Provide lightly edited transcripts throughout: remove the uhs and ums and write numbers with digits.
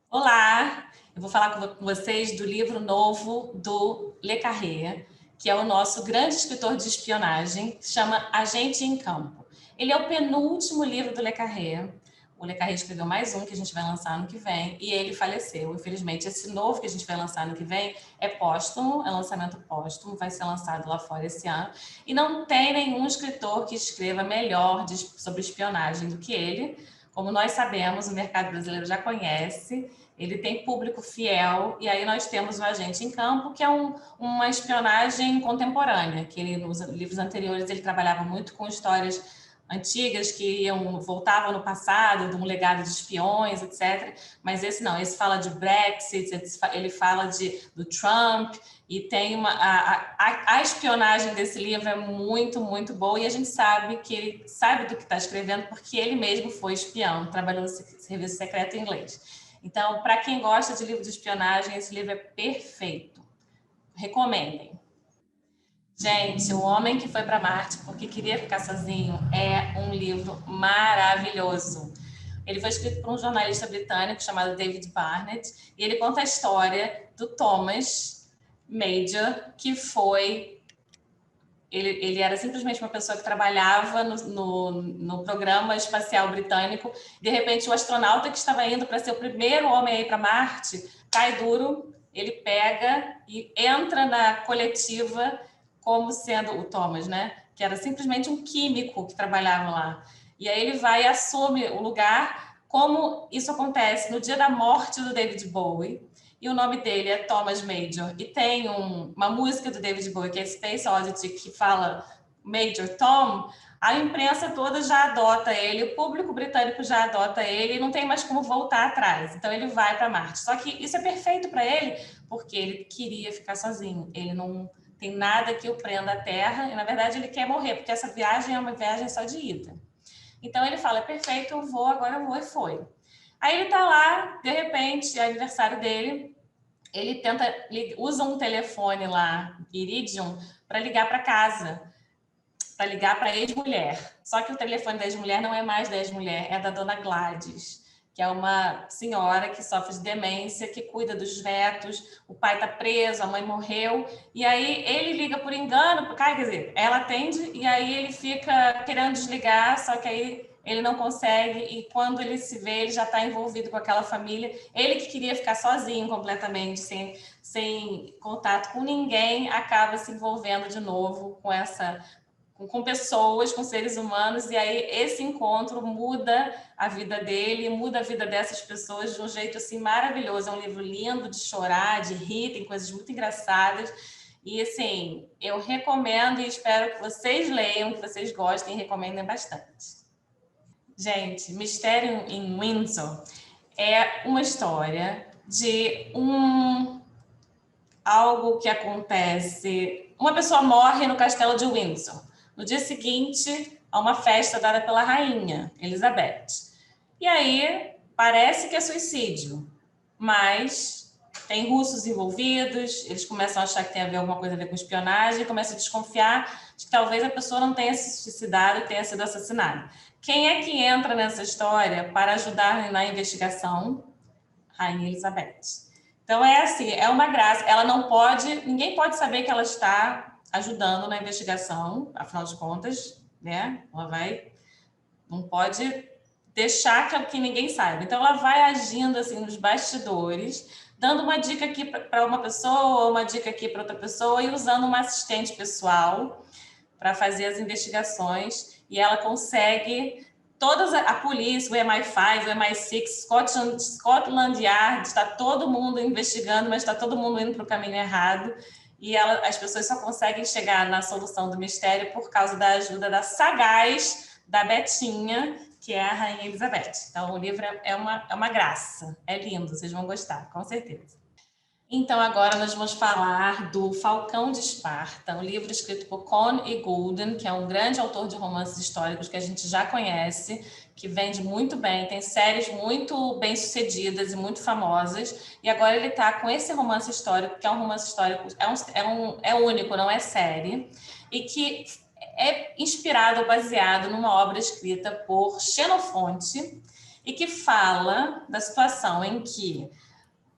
Olá, eu vou falar com vocês do livro novo do Le Carré, que é o nosso grande escritor de espionagem, que se chama Agente em Campo. Ele é o penúltimo livro do Le Carré. O Le Carré escreveu mais um que a gente vai lançar ano que vem e ele faleceu. Infelizmente, esse novo que a gente vai lançar ano que vem é póstumo, é lançamento póstumo, vai ser lançado lá fora esse ano. E não tem nenhum escritor que escreva melhor sobre espionagem do que ele. Como nós sabemos, o mercado brasileiro já conhece, ele tem público fiel, e aí nós temos o Agente em Campo, que é uma espionagem contemporânea, que ele, nos livros anteriores ele trabalhava muito com histórias antigas que voltavam no passado, de um legado de espiões, etc. Mas esse não, esse fala de Brexit, ele fala do Trump, e tem a espionagem desse livro é muito, muito boa, e a gente sabe que ele sabe do que está escrevendo, porque ele mesmo foi espião, trabalhou no serviço secreto inglês. Então, para quem gosta de livro de espionagem, esse livro é perfeito. Recomendem. Gente, O Homem que Foi para Marte porque queria ficar sozinho é um livro maravilhoso. Ele foi escrito por um jornalista britânico chamado David Barnett e ele conta a história do Thomas Major, que foi... Ele era simplesmente uma pessoa que trabalhava no programa espacial britânico. De repente, o astronauta que estava indo para ser o primeiro homem a ir para Marte cai duro, ele pega e entra na coletiva como sendo o Thomas, né? Que era simplesmente um químico que trabalhava lá. E aí ele vai e assume o lugar, como isso acontece no dia da morte do David Bowie. E o nome dele é Thomas Major. E tem uma música do David Bowie, que é Space Oddity, que fala Major Tom. A imprensa toda já adota ele, o público britânico já adota ele, e não tem mais como voltar atrás. Então ele vai para Marte. Só que isso é perfeito para ele, porque ele queria ficar sozinho. Ele não tem nada que o prenda à Terra, e na verdade ele quer morrer, porque essa viagem é uma viagem só de ida. Então ele fala, perfeito, eu vou, agora eu vou, e foi. Aí ele tá lá, de repente, é aniversário dele, ele usa um telefone lá, Iridium, para ligar para casa, para ligar para a ex-mulher. Só que o telefone da ex-mulher não é mais da ex-mulher, é da dona Gladys, que é uma senhora que sofre de demência, que cuida dos netos, o pai está preso, a mãe morreu, e aí ele liga por engano, quer dizer, ela atende, e aí ele fica querendo desligar, só que aí ele não consegue, e quando ele se vê, ele já está envolvido com aquela família, ele que queria ficar sozinho completamente, sem contato com ninguém, acaba se envolvendo de novo com pessoas, com seres humanos, e aí esse encontro muda a vida dele, muda a vida dessas pessoas de um jeito assim maravilhoso. É um livro lindo de chorar, de rir, tem coisas muito engraçadas. E assim, eu recomendo e espero que vocês leiam, que vocês gostem e recomendem bastante. Gente, Mistério em Windsor é uma história de algo que acontece. Uma pessoa morre no castelo de Windsor. No dia seguinte, há uma festa dada pela rainha Elizabeth. E aí, parece que é suicídio, mas tem russos envolvidos, eles começam a achar que tem alguma coisa a ver com espionagem, começam a desconfiar de que talvez a pessoa não tenha se suicidado e tenha sido assassinada. Quem é que entra nessa história para ajudar na investigação? Rainha Elizabeth. Então é assim, é uma graça. Ela não pode, ninguém pode saber que ela está ajudando na investigação, afinal de contas, né? Não pode deixar que ninguém saiba. Então ela vai agindo assim nos bastidores, dando uma dica aqui para uma pessoa, uma dica aqui para outra pessoa e usando uma assistente pessoal para fazer as investigações. E ela consegue a polícia, o MI5, o MI6, Scotland Yard, está todo mundo investigando, mas está todo mundo indo para o caminho errado. E as pessoas só conseguem chegar na solução do mistério por causa da ajuda da sagaz da Betinha, que é a Rainha Elizabeth. Então, o livro é uma graça. É lindo, vocês vão gostar, com certeza. Então, agora nós vamos falar do Falcão de Esparta, um livro escrito por Con E. Golden, que é um grande autor de romances históricos que a gente já conhece, que vende muito bem, tem séries muito bem-sucedidas e muito famosas, e agora ele está com esse romance histórico, que é um romance histórico, é único, não é série, e que é inspirado ou baseado numa obra escrita por Xenofonte, e que fala da situação em que,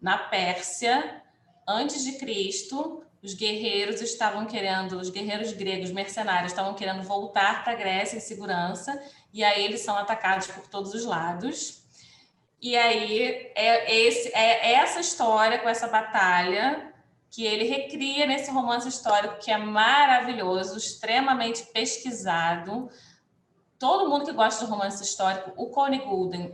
na Pérsia, antes de Cristo, os guerreiros gregos mercenários estavam querendo voltar para a Grécia em segurança, e aí eles são atacados por todos os lados. E aí é essa história com essa batalha que ele recria nesse romance histórico, que é maravilhoso, extremamente pesquisado. Todo mundo que gosta de romance histórico, o Connie Golden,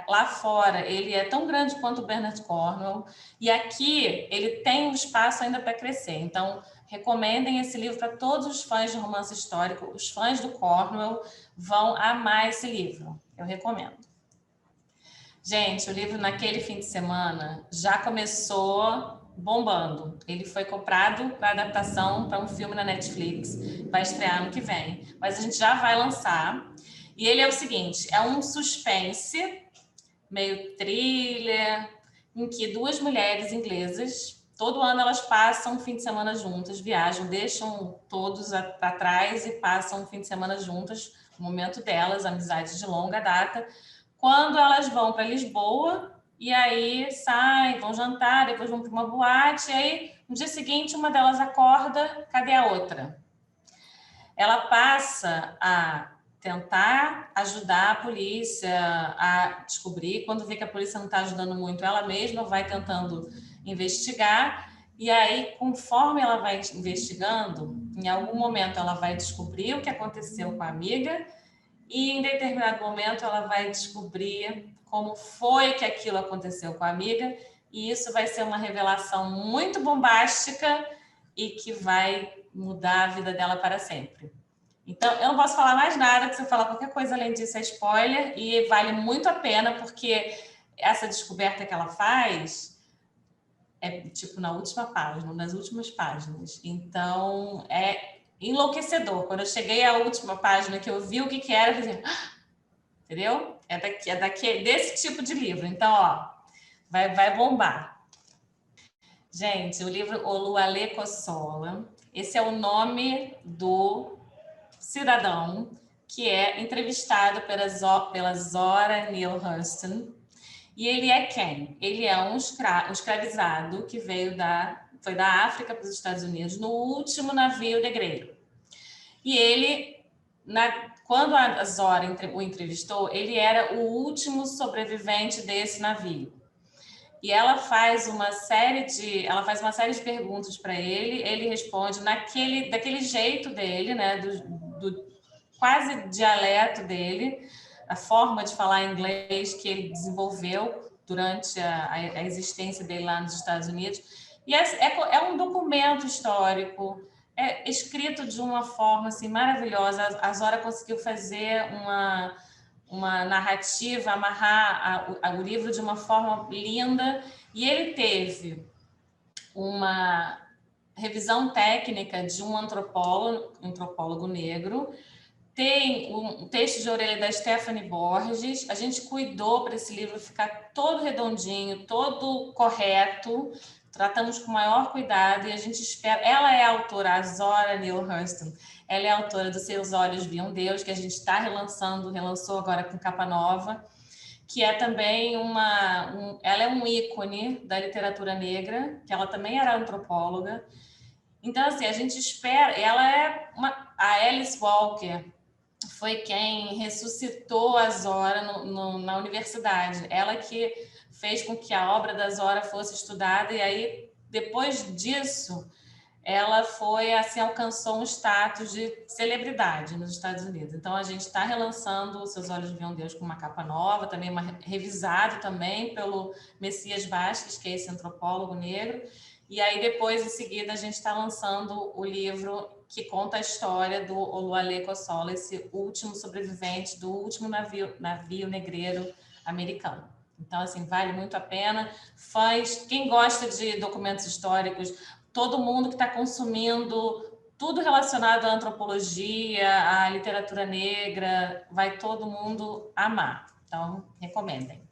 lá fora, ele é tão grande quanto o Bernard Cornwell, e aqui ele tem um espaço ainda para crescer. Então, recomendem esse livro para todos os fãs de romance histórico. Os fãs do Cornwell vão amar esse livro. Eu recomendo. Gente, o livro naquele fim de semana já começou bombando. Ele foi comprado para adaptação para um filme na Netflix. Vai estrear ano que vem. Mas a gente já vai lançar. E ele é o seguinte, é um suspense, meio thriller, em que duas mulheres inglesas, todo ano elas passam um fim de semana juntas, viajam, deixam todos para trás e passam um fim de semana juntas, o momento delas, amizade de longa data. Quando elas vão para Lisboa, e aí saem, vão jantar, depois vão para uma boate, e aí no dia seguinte uma delas acorda, cadê a outra? Ela passa a tentar ajudar a polícia a descobrir, quando vê que a polícia não está ajudando muito, ela mesma vai tentando investigar, e aí, conforme ela vai investigando, em algum momento ela vai descobrir o que aconteceu com a amiga, e em determinado momento ela vai descobrir como foi que aquilo aconteceu com a amiga, e isso vai ser uma revelação muito bombástica e que vai mudar a vida dela para sempre. Então, eu não posso falar mais nada, que se eu falar qualquer coisa além disso é spoiler, e vale muito a pena, porque essa descoberta que ela faz é tipo na última página, nas últimas páginas. Então, é enlouquecedor. Quando eu cheguei à última página, que eu vi o que era, eu falei, entendeu? Desse tipo de livro. Então, ó, vai bombar. Gente, o livro Oluwale Kosola, esse é o nome do cidadão que é entrevistado pela Zora Neale Hurston. E ele é quem? Ele é um escravizado que foi da África para os Estados Unidos no último navio negreiro. E ele, quando a Zora o entrevistou, ele era o último sobrevivente desse navio. E ela faz uma série de perguntas para ele responde daquele jeito dele, né, do quase dialeto dele, a forma de falar inglês que ele desenvolveu durante a existência dele lá nos Estados Unidos. E é um documento histórico, escrito de uma forma assim, maravilhosa. A Zora conseguiu fazer uma narrativa, amarrar o livro de uma forma linda, e ele teve uma revisão técnica de um antropólogo negro. Tem um texto de orelha da Stephanie Borges. A gente cuidou para esse livro ficar todo redondinho, todo correto. Tratamos com o maior cuidado e a gente espera. Ela é a autora, a Zora Neale Hurston. Ela é a autora do Seus Olhos Viam Deus, que a gente está relançou agora com capa nova, que é também ela é um ícone da literatura negra, que ela também era antropóloga. Então, assim, a gente espera. A Alice Walker foi quem ressuscitou a Zora na universidade. Ela que fez com que a obra da Zora fosse estudada, e aí, depois disso, ela alcançou um status de celebridade nos Estados Unidos. Então, a gente está relançando Os Seus Olhos Viam Deus com uma capa nova, também revisado também pelo Messias Vasques, que é esse antropólogo negro. E aí, depois, em seguida, a gente está lançando o livro que conta a história do Oluwale Kosola, esse último sobrevivente do último navio negreiro americano. Então, assim, vale muito a pena. Quem gosta de documentos históricos, todo mundo que está consumindo tudo relacionado à antropologia, à literatura negra, vai todo mundo amar. Então, recomendem.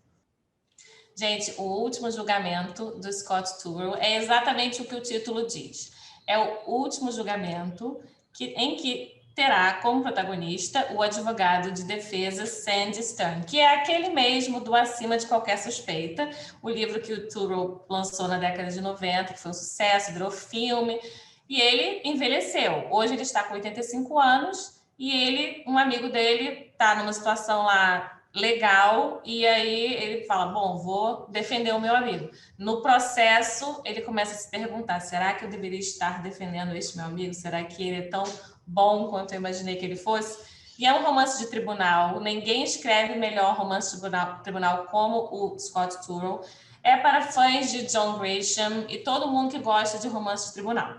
Gente, O Último Julgamento, do Scott Turow, é exatamente o que o título diz. É o último julgamento em que terá como protagonista o advogado de defesa Sandy Stern, que é aquele mesmo do Acima de Qualquer Suspeita, o livro que o Turow lançou na década de 90, que foi um sucesso, virou filme, e ele envelheceu. Hoje ele está com 85 anos e um amigo dele, está numa situação lá legal, e aí ele fala, bom, vou defender o meu amigo. No processo, ele começa a se perguntar, será que eu deveria estar defendendo este meu amigo? Será que ele é tão bom quanto eu imaginei que ele fosse? E é um romance de tribunal, ninguém escreve melhor romance de tribunal como o Scott Turow. É para fãs de John Grisham e todo mundo que gosta de romance de tribunal.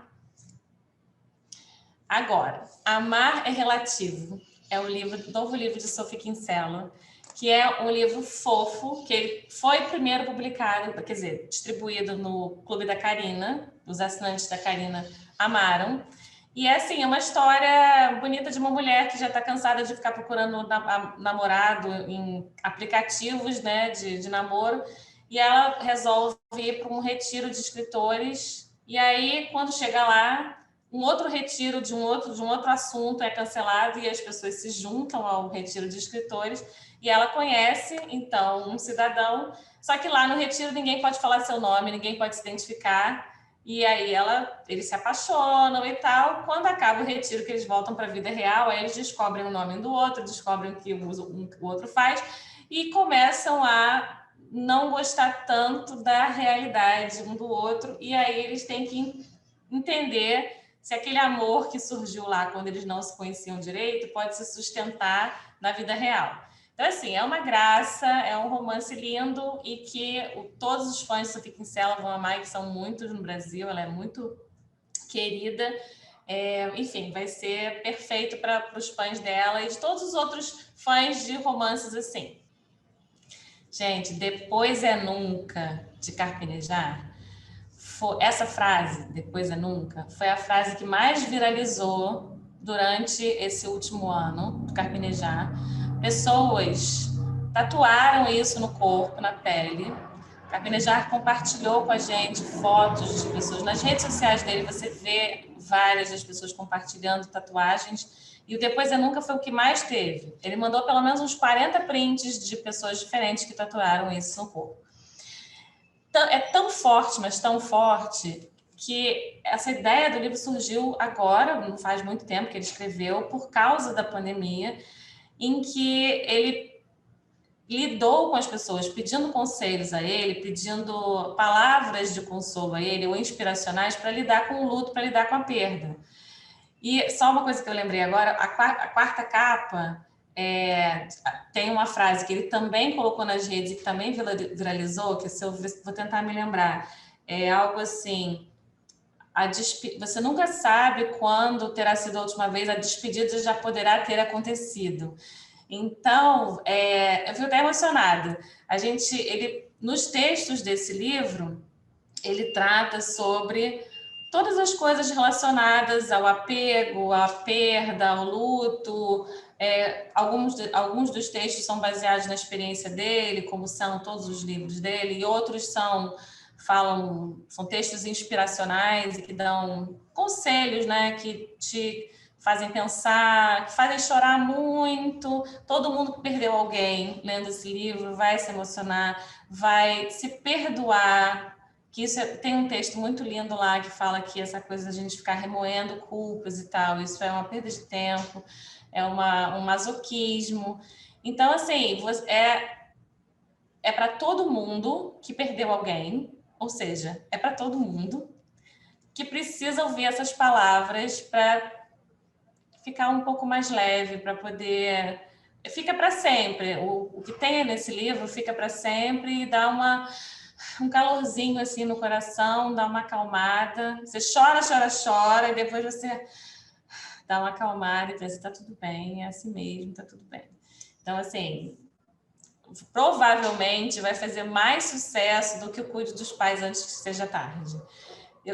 Agora, Amar é Relativo é o novo livro de Sophie Kinsella, que é um livro fofo, que ele foi primeiro publicado, quer dizer, distribuído no Clube da Carina, os assinantes da Carina amaram. E é assim, é uma história bonita de uma mulher que já está cansada de ficar procurando namorado em aplicativos, né, de namoro, e ela resolve ir para um retiro de escritores, e aí, quando chega lá, um outro retiro de um outro assunto é cancelado e as pessoas se juntam ao retiro de escritores e ela conhece, então, um cidadão, só que lá no retiro ninguém pode falar seu nome, ninguém pode se identificar, e aí eles se apaixonam e tal. Quando acaba o retiro, que eles voltam para a vida real, aí eles descobrem o nome do outro, descobrem o que o outro faz e começam a não gostar tanto da realidade um do outro, e aí eles têm que entender se aquele amor que surgiu lá quando eles não se conheciam direito pode se sustentar na vida real. Então, assim, é uma graça, é um romance lindo e que todos os fãs de Sophie Kinsella vão amar, que são muitos no Brasil, ela é muito querida. Enfim, vai ser perfeito para os fãs dela e de todos os outros fãs de romances assim. Gente, Depois é Nunca, de Carpinejar, essa frase, Depois é Nunca, foi a frase que mais viralizou durante esse último ano do Carpinejar. Pessoas tatuaram isso no corpo, na pele. Carpinejar compartilhou com a gente fotos de pessoas. Nas redes sociais dele você vê várias das pessoas compartilhando tatuagens. E o Depois é Nunca foi o que mais teve. Ele mandou pelo menos uns 40 prints de pessoas diferentes que tatuaram isso no corpo. É tão forte, mas tão forte, que essa ideia do livro surgiu agora, não faz muito tempo que ele escreveu, por causa da pandemia, em que ele lidou com as pessoas, pedindo conselhos a ele, pedindo palavras de consolo a ele, ou inspiracionais, para lidar com o luto, para lidar com a perda. E só uma coisa que eu lembrei agora, a quarta capa tem uma frase que ele também colocou nas redes e que também viralizou, que se eu vou tentar me lembrar, é algo assim, você nunca sabe quando terá sido a última vez, a despedida já poderá ter acontecido. Então, eu fico até emocionada. Nos textos desse livro, ele trata sobre todas as coisas relacionadas ao apego, à perda, ao luto. Alguns dos textos são baseados na experiência dele, como são todos os livros dele, e outros são textos inspiracionais e que dão conselhos, né, que te fazem pensar, que fazem chorar muito. Todo mundo que perdeu alguém lendo esse livro vai se emocionar, vai se perdoar. Tem um texto muito lindo lá que fala que essa coisa de a gente ficar remoendo culpas e tal, isso é uma perda de tempo, é um masoquismo. Então, assim, é para todo mundo que perdeu alguém, ou seja, é para todo mundo que precisa ouvir essas palavras para ficar um pouco mais leve, para poder... Fica para sempre. O que tem nesse livro fica para sempre e dá um calorzinho assim no coração, dá uma acalmada. Você chora, chora, chora, e depois você dá uma acalmada e pensa, tá tudo bem, é assim mesmo, tá tudo bem. Então, assim, provavelmente vai fazer mais sucesso do que o Cuide dos Pais Antes que Seja Tarde.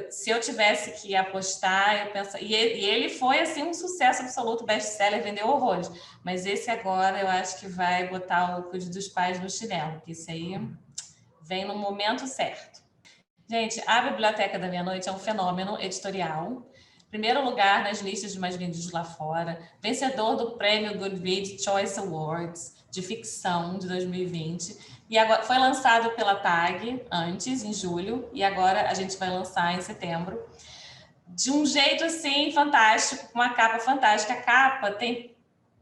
Se eu tivesse que apostar, eu penso... E ele foi, assim, um sucesso absoluto, best-seller, vendeu horrores. Mas esse agora, eu acho que vai botar o Cuide dos Pais no chinelo, porque isso aí vem no momento certo. Gente, A Biblioteca da Meia-Noite é um fenômeno editorial. primeiro lugar nas listas de mais vendidos lá fora, vencedor do prêmio Goodreads Choice Awards de ficção de 2020, e agora foi lançado pela TAG antes, em julho, e agora a gente vai lançar em setembro, de um jeito assim fantástico, com uma capa fantástica. A capa tem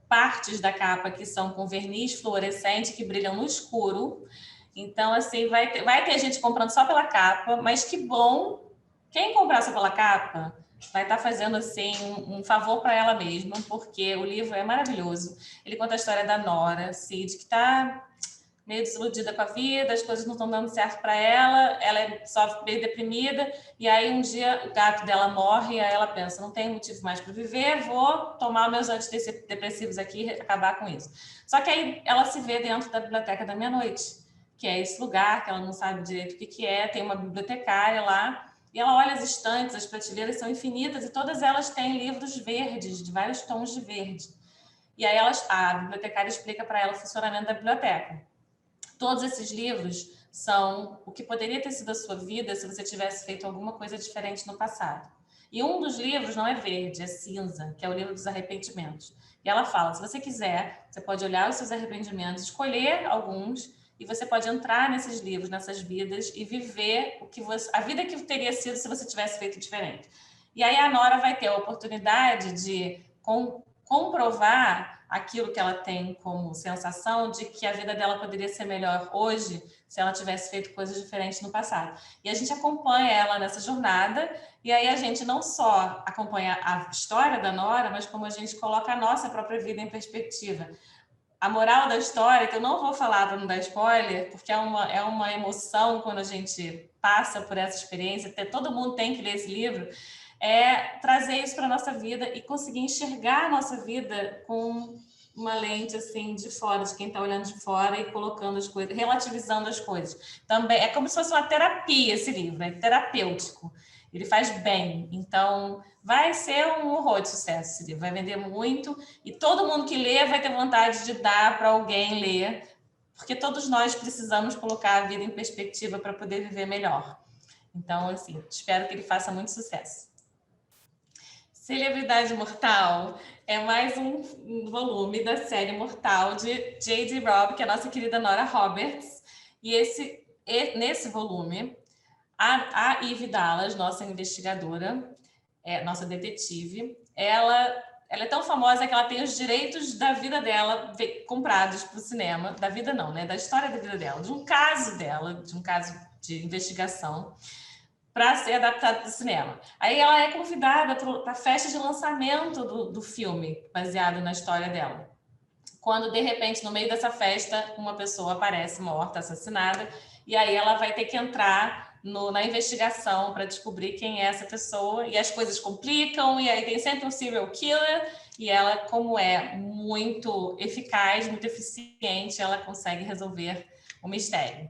partes da capa que são com verniz fluorescente que brilham no escuro. Então, assim, vai ter gente comprando só pela capa, mas que bom, quem comprar só pela capa vai estar fazendo assim um favor para ela mesma, porque o livro é maravilhoso. Ele conta a história da Nora Cid, que está meio desiludida com a vida, as coisas não estão dando certo para ela é só meio deprimida, e aí um dia o gato dela morre, e aí ela pensa, não tem motivo mais para viver, vou tomar meus antidepressivos aqui e acabar com isso. Só que aí ela se vê dentro da Biblioteca da Meia-Noite, que é esse lugar que ela não sabe direito o que é, tem uma bibliotecária lá, e ela olha as estantes, as prateleiras são infinitas, e todas elas têm livros verdes, de vários tons de verde. E aí a bibliotecária explica para ela o funcionamento da biblioteca. Todos esses livros são o que poderia ter sido a sua vida se você tivesse feito alguma coisa diferente no passado. E um dos livros não é verde, é cinza, que é o livro dos arrependimentos. E ela fala, se você quiser, você pode olhar os seus arrependimentos, escolher alguns, e você pode entrar nesses livros, nessas vidas, e viver a vida que teria sido se você tivesse feito diferente. E aí a Nora vai ter a oportunidade de comprovar aquilo que ela tem como sensação de que a vida dela poderia ser melhor hoje se ela tivesse feito coisas diferentes no passado. E a gente acompanha ela nessa jornada, e aí a gente não só acompanha a história da Nora, mas como a gente coloca a nossa própria vida em perspectiva. A moral da história, que eu não vou falar para não dar spoiler, porque é uma emoção quando a gente passa por essa experiência, todo mundo tem que ler esse livro, é trazer isso para a nossa vida e conseguir enxergar a nossa vida com uma lente assim de fora, de quem está olhando de fora e colocando as coisas, relativizando as coisas. Também é como se fosse uma terapia esse livro, é terapêutico. Ele faz bem, então vai ser um horror de sucesso esse livro, vai vender muito e todo mundo que lê vai ter vontade de dar para alguém ler, porque todos nós precisamos colocar a vida em perspectiva para poder viver melhor. Então, assim, espero que ele faça muito sucesso. Celebridade Mortal é mais um volume da série Mortal de J.D. Robb, que é a nossa querida Nora Roberts. E nesse volume, a Ivy Dallas, nossa investigadora, nossa detetive, ela é tão famosa que ela tem os direitos da vida dela comprados para o cinema. Da vida não, né? Da história da vida dela, de um caso de investigação, para ser adaptado para o cinema. Aí ela é convidada para a festa de lançamento do filme, baseado na história dela. Quando, de repente, no meio dessa festa, uma pessoa aparece morta, assassinada, e aí ela vai ter que entrar na investigação para descobrir quem é essa pessoa, e as coisas complicam, e aí tem sempre um serial killer, e ela, como é muito eficaz, muito eficiente, ela consegue resolver o mistério.